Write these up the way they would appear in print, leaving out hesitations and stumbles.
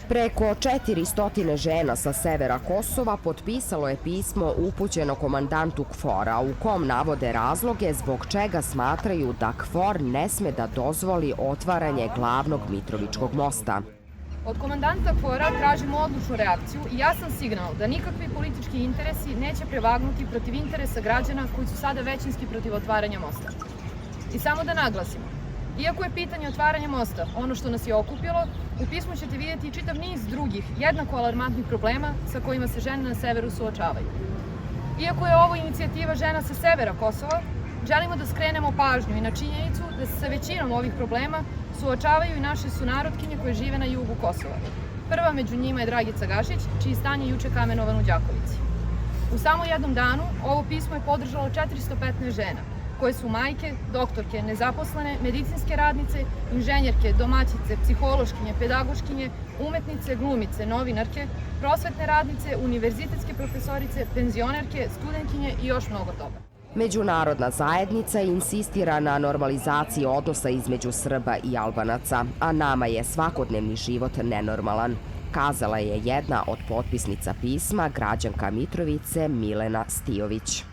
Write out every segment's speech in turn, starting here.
Preko 400 žena sa severa Kosova potpisalo je pismo upućeno komandantu KFOR-a u kom navode razloge zbog čega smatraju da KFOR ne sme da dozvoli otvaranje glavnog Mitrovičkog mosta. Od komandanta KFOR-a tražimo odlučnu reakciju i jasan signal da nikakvi politički interesi neće prevagnuti protiv interesa građana koji su sada većinski protiv otvaranja mosta. I samo da naglasimo, iako je pitanje otvaranja mosta ono što nas je okupilo, u pismu ćete vidjeti čitav niz drugih, jednako alarmantnih problema sa kojima se žene na severu suočavaju. Iako je ovo inicijativa žena sa severa Kosova, želimo da skrenemo pažnju i na činjenicu da se sa većinom ovih problema suočavaju i naše sunarodkinje koje žive na jugu Kosova. Prva među njima je Dragica Gašić, čiji stan je juče kamenovan u Đakovici. U samo jednom danu ovo pismo je podržalo 415 žena, koje su majke, doktorke, nezaposlene, medicinske radnice, inženjerke, domaćice, psihološkinje, pedagoškinje, umetnice, glumice, novinarke, prosvetne radnice, univerzitetske profesorice, penzionerke, studentkinje i još mnogo toga. Međunarodna zajednica insistira na normalizaciji odnosa između Srba i Albanaca, a nama je svakodnevni život nenormalan, kazala je jedna od potpisnica pisma, građanka Mitrovice Milena Stijović.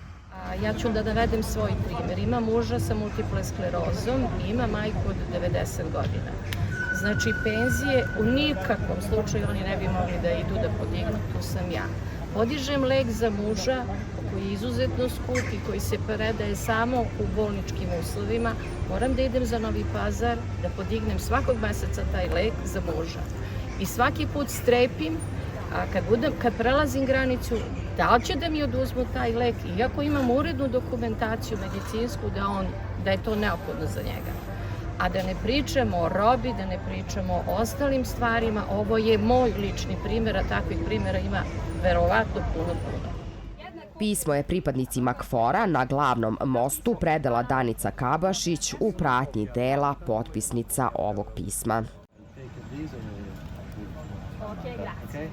Ja ću da navedem svoj primjer. Ima muža sa multiple sklerozom i ima majku od 90 godina. Znači, penzije u nikakvom slučaju oni ne bi mogli da idu da podignu, tu sam ja. Podižem lek za muža koji je izuzetno skup i koji se predaje samo u bolničkim uslovima. Moram da idem za Novi Pazar, da podignem svakog meseca taj lek za muža. I svaki put strepim, a kad prelazim granicu, da li će da mi oduzmu taj lek, iako imam urednu dokumentaciju medicinsku da je to neophodno za njega. A da ne pričamo o robi, da ne pričamo o ostalim stvarima, ovo je moj lični primjer, a takvih primjera ima verovatno puno. Pismo je pripadnicima KFOR-a na glavnom mostu predala Danica Kabašić u pratnji dela potpisnica ovog pisma. Ok, grazie.